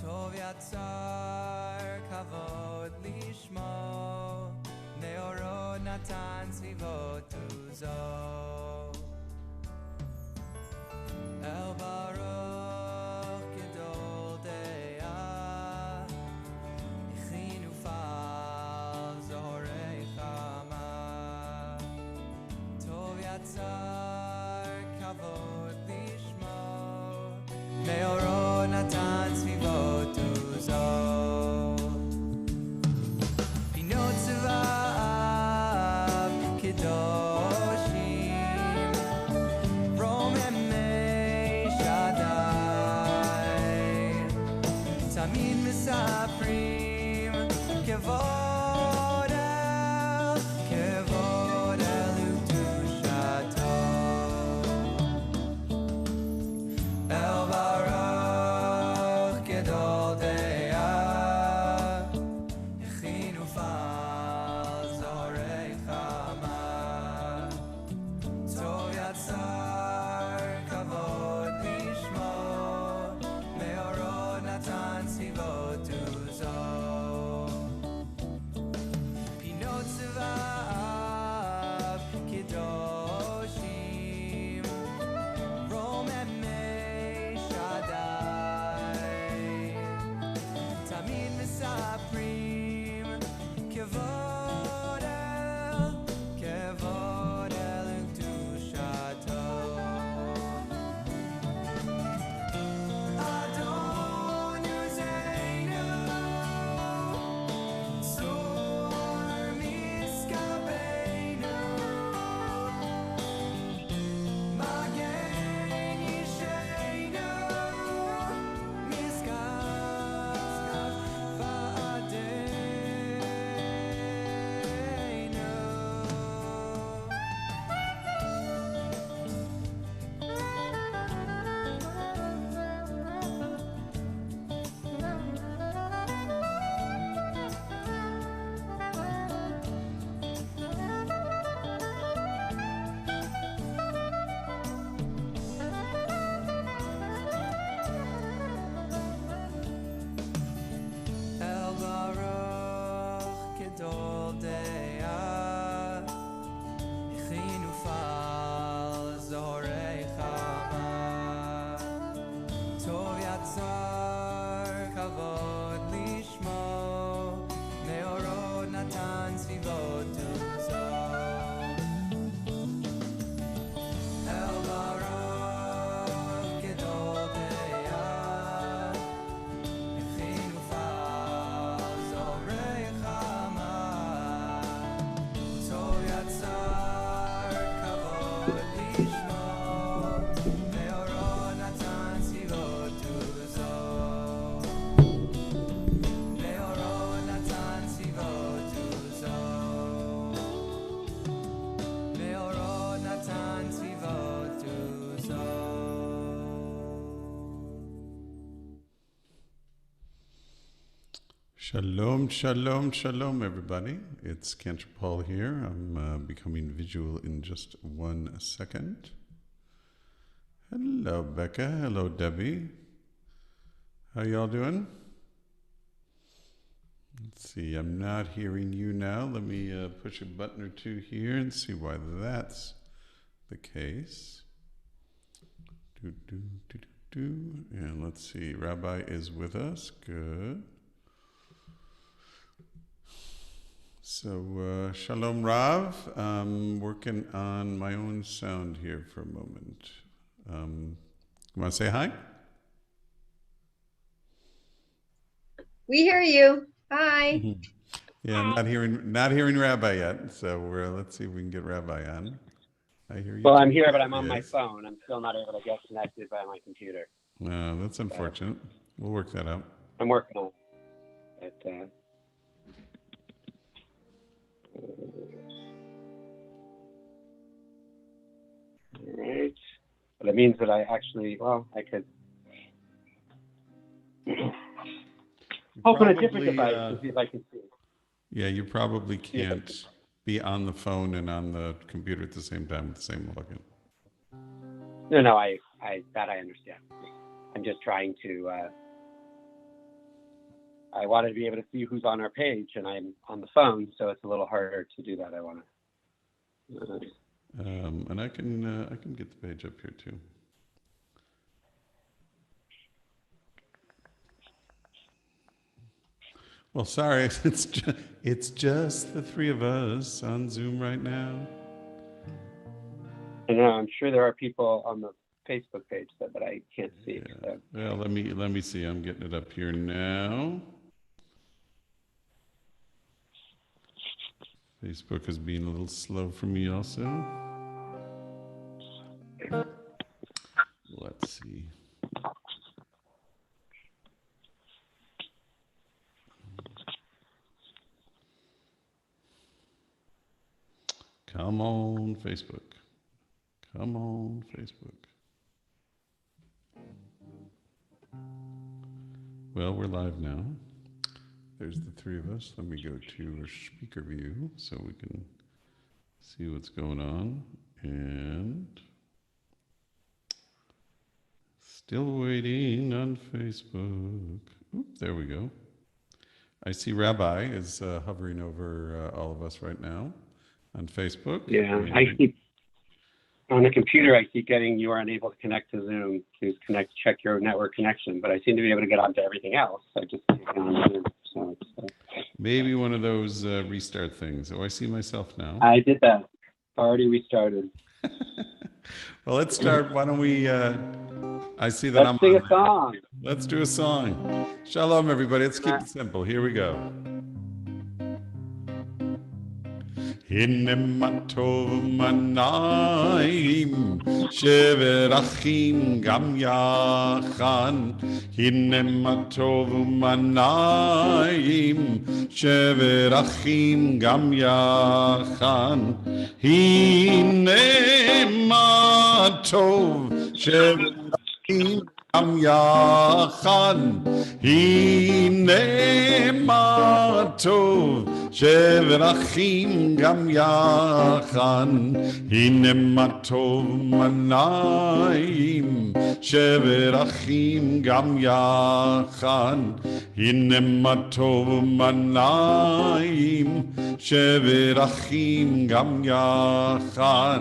טוב יצר כבוד לשמו, נאורו נתן סביבות עוזו. אל ברוך גדול דעה, הכין ופעל זוהרי חמה. טוב יצר כבוד לשמו, נאורו נתן סביבות עוזו. פינות צבאיו קדושים, רוממי שדי, תמיד מספרים כבוד אל וקדושתו. אל ברוך גדול דעה, הכין ופעל זוהרי חמה. טוב יצר כבוד לשמו, מאורו נתן סביבות עוזו. פינות צבאיו קדושים, רוממי שדי, תמיד מספרים כבוד אל וקדושתו. אדון יוזנו, צור משכבנו, מגן אישנו, משכב בעדנו. אל ברוך גדול דעה, הכין ופעל זוהרי חמה. טוב יצר כבוד לשמו, מאורו נתן סביבות עוזו. אל ברוך גדול דעה, הכין ופעל זוהרי חמה. טוב יצר כבוד לשמו, מאורו נתן סביבות עוזו. מאורו נתן סביבות עוזו. מאורו נתן סביבות עוזו. Shalom, shalom, shalom, everybody. It's Cantor Paul here. I'm becoming visual in just 1 second. Hello, Becca. Hello, Debbie. How y'all doing? Let's see. I'm not hearing you now. Let me push a button or two here and see why that's the case. And let's see. Rabbi is with us. Good. So, Shalom Rav. I'm working on my own sound here for a moment. You want to say hi? We hear you. Hi. Yeah, I'm not hearing Rabbi yet. So let's see if we can get Rabbi on. I hear you. Well, too. I'm here, but I'm on my Yes. phone. I'm still not able to get connected by my computer. That's unfortunate. We'll work that out. I'm working on it. All right. But it means that I actually, I could open a different device to see if I can see. Yeah, you probably can't be on the phone and on the computer at the same time with the same login. No, I understand. I'm just trying to I wanted to be able to see who's on our page, and I'm on the phone, so it's a little harder to do that. I want to. And I can get the page up here too. Well, sorry, it's just the three of us on Zoom right now. I know. I'm sure there are people on the Facebook page that I can't see. Yeah. So. Well, let me see. I'm getting it up here now. Facebook is being a little slow for me also. Let's see. Come on, Facebook. Come on, Facebook. Well, we're live now. There's the three of us. Let me go to our speaker view so we can see what's going on. And still waiting on Facebook. Oop, there we go. I see Rabbi is hovering over all of us right now on Facebook. Yeah, I keep on the computer. I keep getting you are unable to connect to Zoom. Please check your network connection. But I seem to be able to get onto everything else. I just can't get on Zoom. So it's, maybe one of those restart things. Oh, I see myself now. I did that. Already restarted. Well, let's start. Why don't we? I see that Let's sing a song. Let's do a song. Shalom, everybody. Let's keep it simple. Here we go. הנה מה טוב מנעים שברחים גם יחד הנה מה טוב מנעים שברחים גם יחד הנה מה טוב שברחים גם יחד הנה מה טוב שברחים גם יחד הנה מה טוב מנעים שברחים גם יחד הנה מה טוב מנעים שברחים גם יחד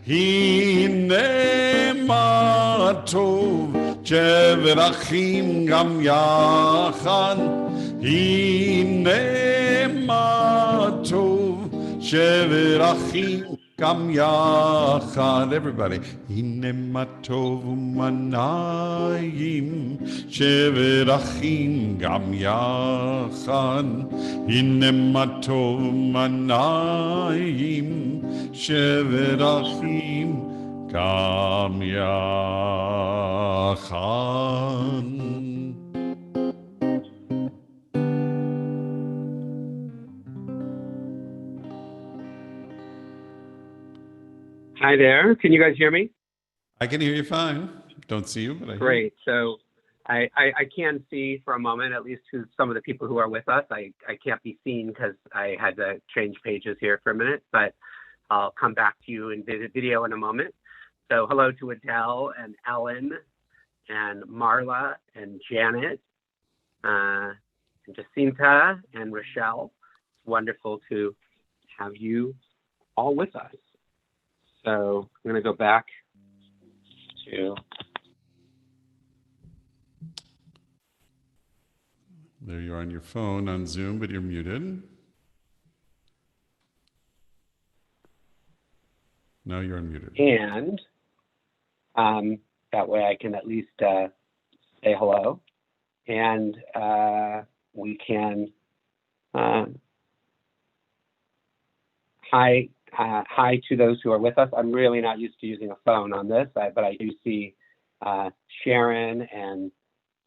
הנה מה טוב שברחים גם יחד הנה מה טוב שברחים גם יחד. Everybody. הנה מה טוב ומנעים שברחים גם יחד הנה מה טוב ומנעים שברחים גם יחד. Hi there. Can you guys hear me? I can hear you fine. Don't see you, but I hear you. Great. So I can see for a moment, at least who some of the people who are with us. I can't be seen because I had to change pages here for a minute, but I'll come back to you in video in a moment. So hello to Adele and Ellen and Marla and Janet and Jacinta and Rochelle. It's wonderful to have you all with us. So I'm going to go back to... There you are on your phone on Zoom, but you're muted. Now you're unmuted. And that way I can at least say hello. And we can hi to those who are with us. I'm really not used to using a phone on this, but I do see Sharon, and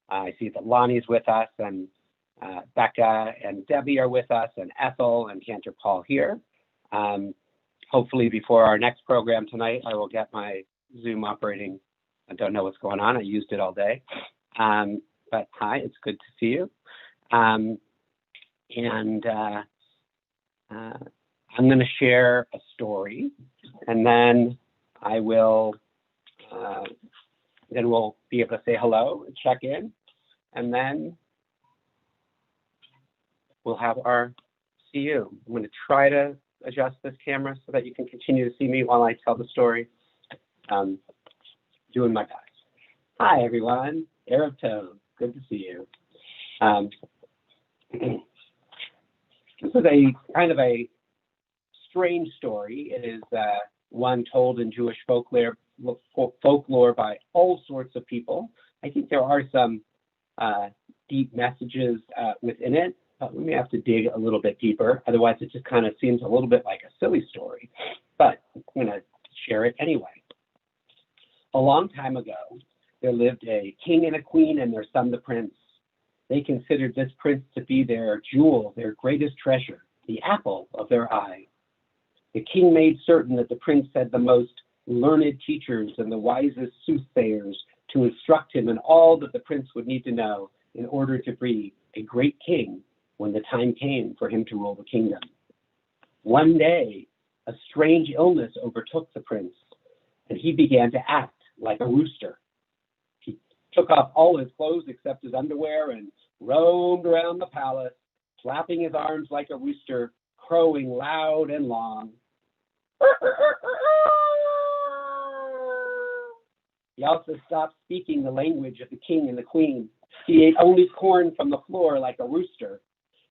I see that Lonnie's with us, and Becca and Debbie are with us, and Ethel and Cantor Paul here. Hopefully before our next program tonight, I will get my Zoom operating. I don't know what's going on. I used it all day. But hi, it's good to see you. I'm going to share a story, and then I will, then we'll be able to say hello and check in, and then we'll have our CU. I'm going to try to adjust this camera so that you can continue to see me while I tell the story. Doing my best. Hi, everyone. Erev Tov. Good to see you. This is a kind of a strange story. It is one told in Jewish folklore by all sorts of people. I think there are some deep messages within it, but we may have to dig a little bit deeper. Otherwise, it just kind of seems a little bit like a silly story. But I'm going to share it anyway. A long time ago, there lived a king and a queen and their son, the prince. They considered this prince to be their jewel, their greatest treasure, the apple of their eye. The king made certain that the prince had the most learned teachers and the wisest soothsayers to instruct him in all that the prince would need to know in order to be a great king when the time came for him to rule the kingdom. One day, a strange illness overtook the prince, and he began to act like a rooster. He took off all his clothes except his underwear and roamed around the palace, flapping his arms like a rooster, crowing loud and long. He also stopped speaking the language of the king and the queen. He ate only corn from the floor like a rooster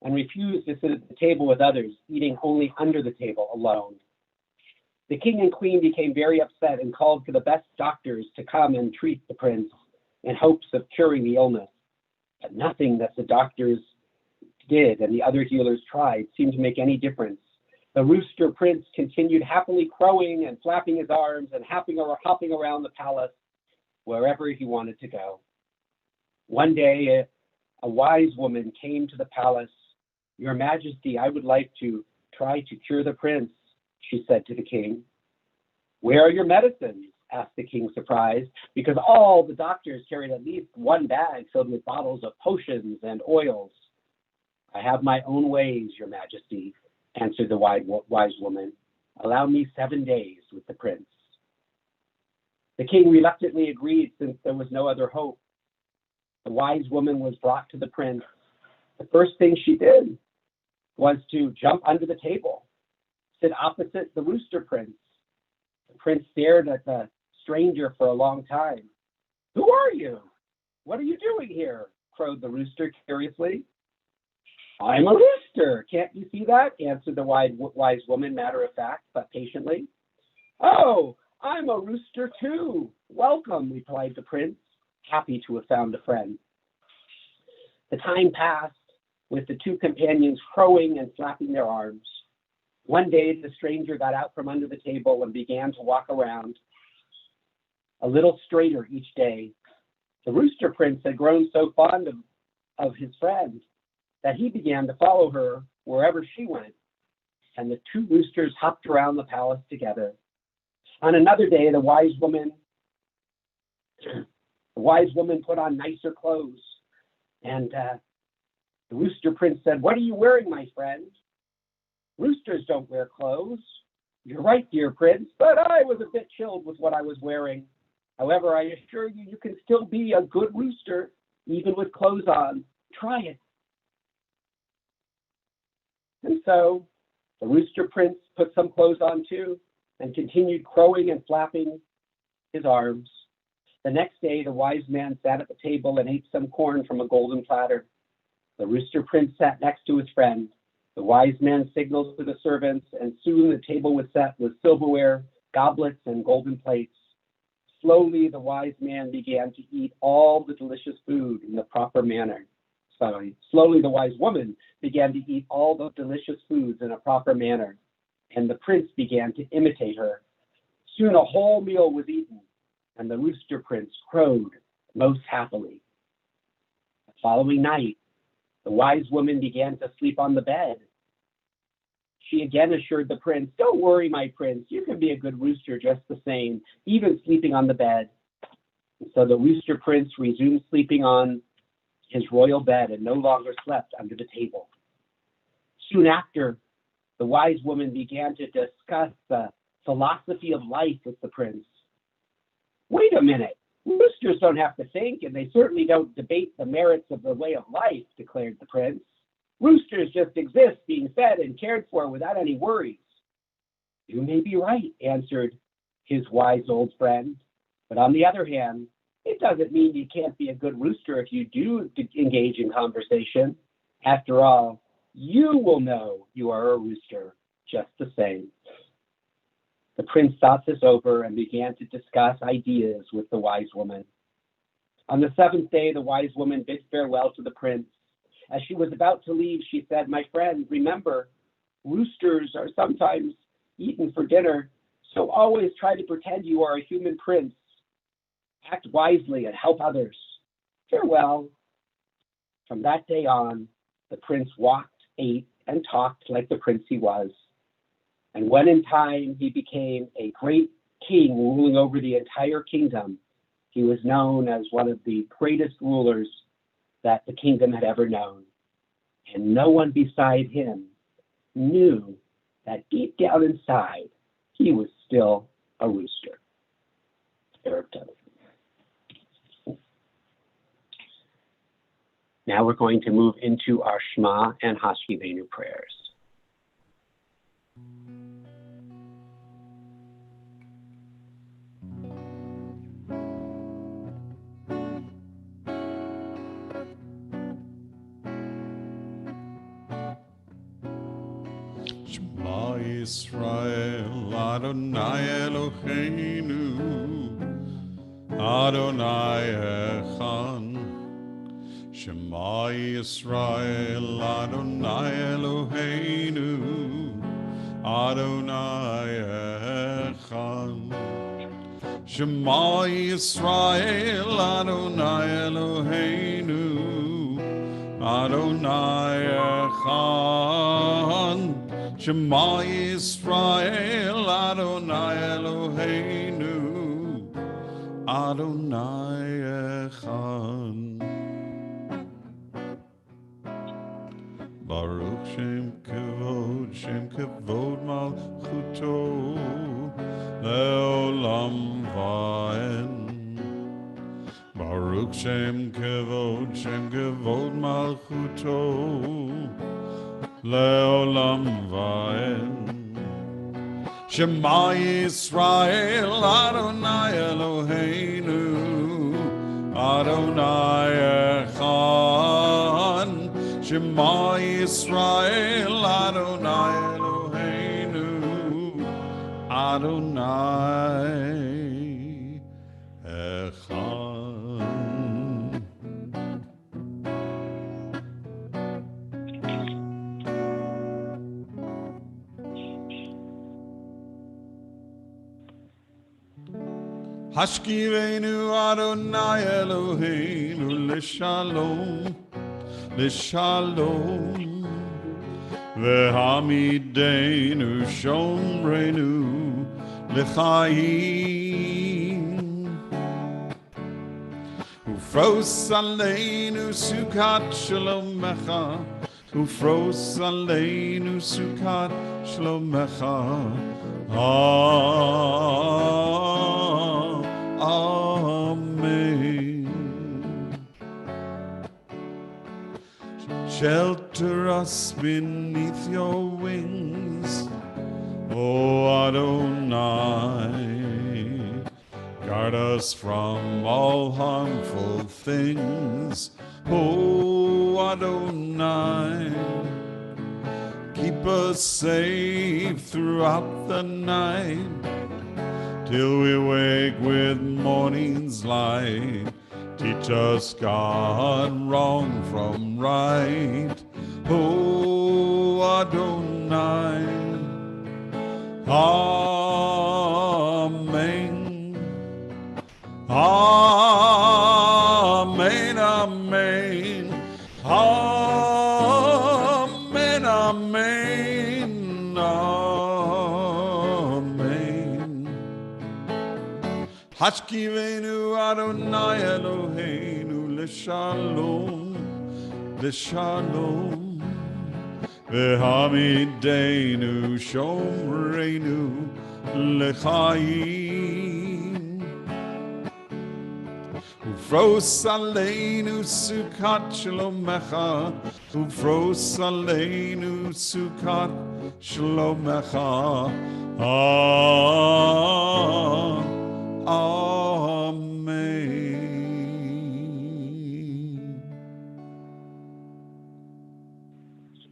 and refused to sit at the table with others, eating only under the table alone. The king and queen became very upset and called for the best doctors to come and treat the prince in hopes of curing the illness. But nothing that the doctors did and the other healers tried seemed to make any difference. The rooster prince continued happily crowing and flapping his arms and hopping around the palace wherever he wanted to go. One day, a wise woman came to the palace. "Your Majesty, I would like to try to cure the prince," she said to the king. "Where are your medicines?" asked the king, surprised, because all the doctors carried at least one bag filled with bottles of potions and oils. "I have my own ways, Your Majesty," answered the wise woman. "Allow me 7 days with the prince." The king reluctantly agreed since there was no other hope. The wise woman was brought to the prince. The first thing she did was to jump under the table, sit opposite the rooster prince. The prince stared at the stranger for a long time. "Who are you? What are you doing here?" crowed the rooster curiously. "I'm a rooster. Can't you see that?" answered the wise woman, matter of fact, but patiently. "Oh, I'm a rooster too. Welcome," replied the prince, happy to have found a friend. The time passed with the two companions crowing and flapping their arms. One day, the stranger got out from under the table and began to walk around a little straighter each day. The rooster prince had grown so fond of his friend that he began to follow her wherever she went, and the two roosters hopped around the palace together. On another day, the wise woman put on nicer clothes, and the rooster prince said, "What are you wearing, my friend?" "Roosters don't wear clothes." "You're right, dear prince, but I was a bit chilled with what I was wearing. However, I assure you, you can still be a good rooster, even with clothes on. Try it." And so the rooster prince put some clothes on too and continued crowing and flapping his arms. The next day, the wise man sat at the table and ate some corn from a golden platter. The rooster prince sat next to his friend. The wise man signaled to the servants, and soon the table was set with silverware, goblets, and golden plates. Slowly, the wise man began to eat all the delicious food in the proper manner. Slowly, the wise woman began to eat all the delicious foods in a proper manner, and the prince began to imitate her. Soon a whole meal was eaten, and the rooster prince crowed most happily. The following night, the wise woman began to sleep on the bed. She again assured the prince, "Don't worry, my prince, you can be a good rooster just the same, even sleeping on the bed." And so the rooster prince resumed sleeping on his royal bed and no longer slept under the table. Soon after, the wise woman began to discuss the philosophy of life with the prince. "Wait a minute, roosters don't have to think, and they certainly don't debate the merits of the way of life," declared the prince. Roosters just exist, being fed and cared for without any worries. You may be right, answered his wise old friend. But on the other hand, it doesn't mean you can't be a good rooster if you do engage in conversation. After all, you will know you are a rooster just the same. The prince thought this over and began to discuss ideas with the wise woman. On the seventh day, the wise woman bid farewell to the prince. As she was about to leave, she said, "My friend, remember, roosters are sometimes eaten for dinner, so always try to pretend you are a human prince. Act wisely and help others. Farewell." From that day on, the prince walked, ate, and talked like the prince he was. And when in time he became a great king ruling over the entire kingdom, he was known as one of the greatest rulers that the kingdom had ever known. And no one beside him knew that deep down inside, he was still a rooster. Now we're going to move into our Shema and Hashivenu prayers. Shema Yisrael, Adonai Eloheinu, Adonai Echad. Shema Yisrael, Adonai Eloheinu, Adonai Echad. Shema Yisrael, Adonai Eloheinu, Adonai Echad. Shema Yisrael, Adonai Eloheinu, Adonai Echad. Baruch Shem Kavod Malchuto, Leolam Vaed. Baruch Shem Kavod Malchuto, Leolam Vaed. Shema Yisrael, Adonai Eloheinu, Adonai Echad. Shema Yisrael, Adonai Eloheinu, Adonai Echad. Hashkivenu Adonai Eloheinu l'shalom, l'shalom. V'hamidenu shomrenu l'chaim. Ufros aleinu sukat shalomecha, ufros aleinu sukat shalomecha. Amen. Shelter us beneath your wings, O Adonai. Guard us from all harmful things, O Adonai. Keep us safe throughout the night, till we wake with morning's light. Teach us, God, wrong from right, O Adonai. Amen. Amen, amen. Amen, amen, amen. Hashkivenu Adonai Eloheinu l'shalom, l'shalom. V'hamidenu shomrenu l'chaim. ופרוס עלינו סוכת שלומך, ופרוס עלינו סוכת שלומך. Amen.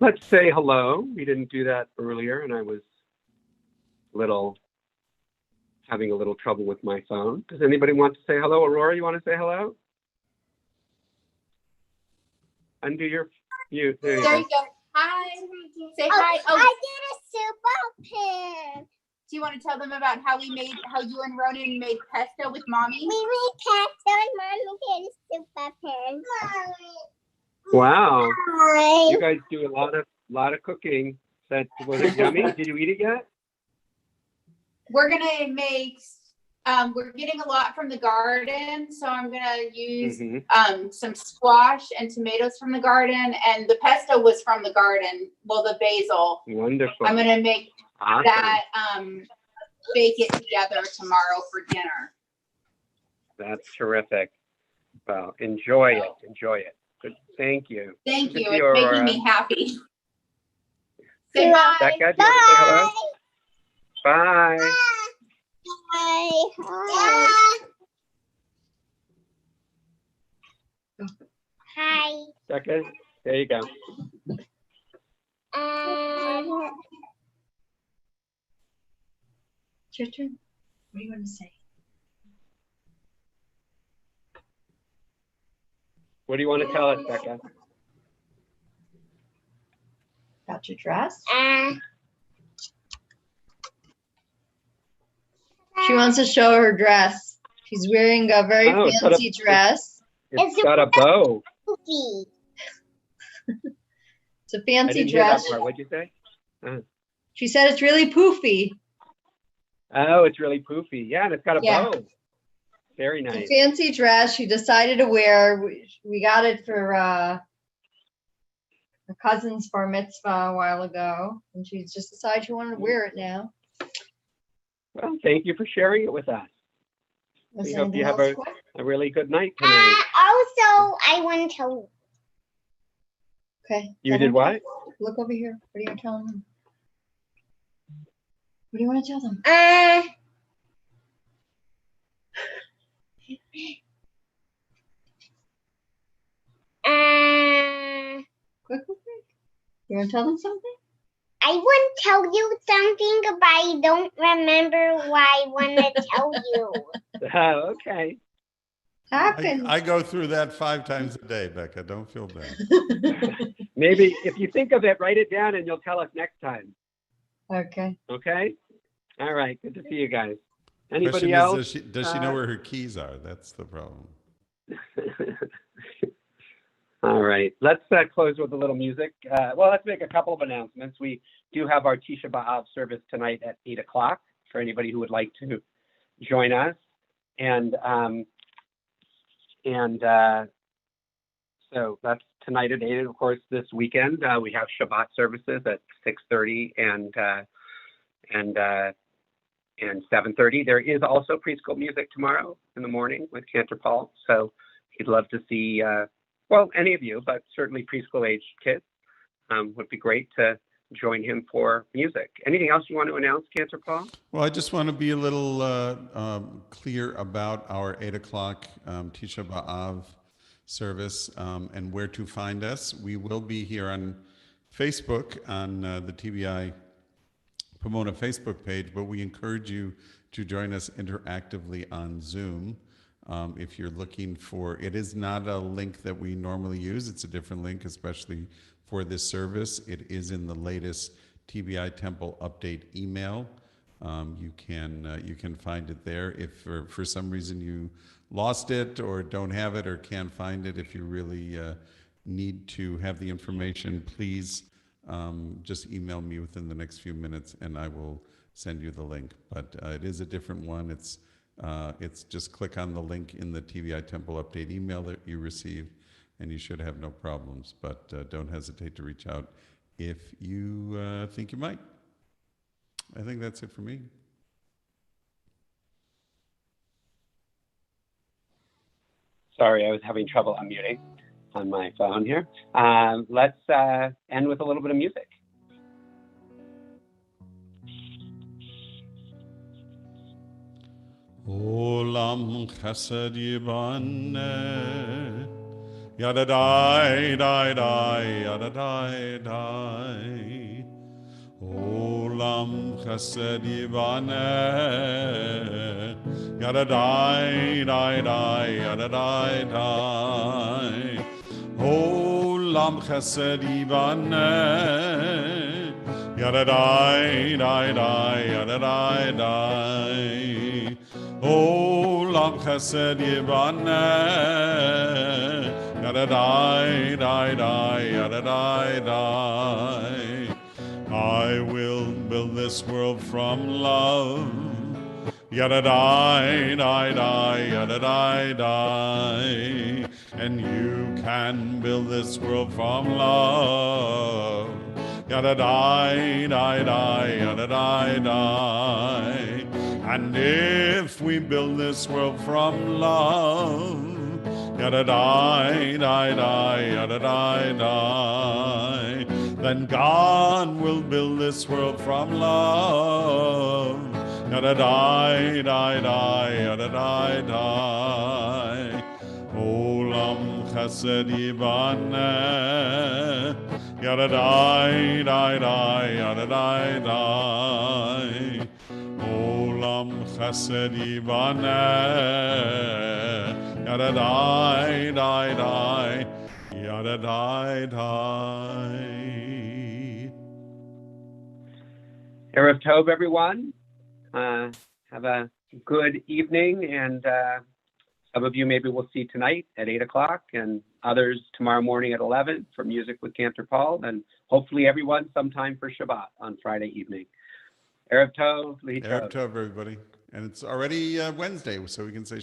Let's say hello. We didn't do that earlier, and I was having a little trouble with my phone. Does anybody want to say hello? Aurora, you want to say hello? Undo your mute. There you There go. you go. Hi. Say hi. Oh, I did a super pin. do you want to tell them about how you and Ronan made pesto with mommy? We made pasta and Mommy did a super pin. Wow. Hi. You guys do a lot of cooking. Was it yummy? Did you eat it yet? We're gonna make. We're getting a lot from the garden, so I'm gonna use some squash and tomatoes from the garden, and the pesto was from the garden. Well, the basil. Wonderful. I'm gonna make Awesome. that. Bake it together tomorrow for dinner. That's terrific. Well, enjoy it. Enjoy it. Good. Thank you. Thank Good you. to see It's Aurora. making me happy. Say bye. Becca, do you want to say hello? Bye. Hi. Becca, there you go. It's your turn. What do you want to say? What do you want to tell us, Becca? About your dress? She wants to show her dress. She's wearing a very it's fancy dress. It's got a bow. It's a I fancy didn't hear that dress. part. What'd you say? She said it's really poofy. Oh, it's really poofy. Yeah, and it's got a Yeah. bow. Very It's a nice. fancy dress she decided to wear. We got it for her cousin's bar mitzvah a while ago, and she just decided she wanted to wear it now. Well, thank you for sharing it with us. Was We there hope you anything have else quick? a really good night tonight. Also, I want to tell. Okay. You did what? Look over here. What are you telling them? What do you want to tell them? Quick. You want to tell them something? I want to tell you something, but I don't remember why I want to tell you. Okay. Happens. I go through that 5 times a day, Becca. Don't feel bad. Maybe if you think of it, write it down and you'll tell us next time. Okay. Okay? All right. Good to see you guys. Anybody Question else? is, does she know where her keys are? That's the problem. All right. Let's close with a little music. Well, let's make a couple of announcements. We do have our Tisha B'Av service tonight at 8 o'clock for anybody who would like to join us. And so that's tonight at 8. Of course, this weekend we have Shabbat services at 6:30 and 7:30. There is also preschool music tomorrow in the morning with Cantor Paul. So he'd love to see, well, any of you, but certainly preschool-aged kids would be great to join him for music. Anything else you want to announce, Cantor Paul? Well, I just want to be a little clear about our 8 o'clock Tisha B'Av service and where to find us. We will be here on Facebook on the TBI Pomona Facebook page, but we encourage you to join us interactively on Zoom. If you're looking for, it is not a link that we normally use. It's a different link, especially for this service. It is in the latest TBI Temple update email. You can find it there. If for some reason you lost it or don't have it or can't find it, if you really need to have the information, please just email me within the next few minutes and I will send you the link. But it is a different one. It's just click on the link in the TBI Temple update email that you received and you should have no problems. But don't hesitate to reach out if you think you might. I think that's it for me. Sorry, I was having trouble unmuting on my phone here. Let's end with a little bit of music. Olam chesed yibane, yada dai dai dai, yada dai dai. Olam chesed yibane, yada dai dai dai, yada dai dai. Olam chesed yibane, yada dai dai dai, yada dai dai. Olam chesed yibane, yada dai dai dai, yada dai dai. I will build this world from love. Yada dai dai dai, yada dai dai. And you can build this world from love. Yada dai dai dai, yada dai dai. And if we build this world from love, yada dai dai dai, yada dai dai, then God will build this world from love. Yada dai dai dai, yada dai dai. Olam chesed yibane, yada dai dai dai, yada dai dai. Olam chesed yibane, yada dai dai dai, yada dai dai. Erev Tov, everyone. Have a good evening, and some of you maybe we'll see tonight at 8 o'clock, and others tomorrow morning at 11 for Music with Cantor Paul, and hopefully everyone sometime for Shabbat on Friday evening. Erev Tov, Lehi Tov. Erev Tov, everybody. And it's already Wednesday, so we can say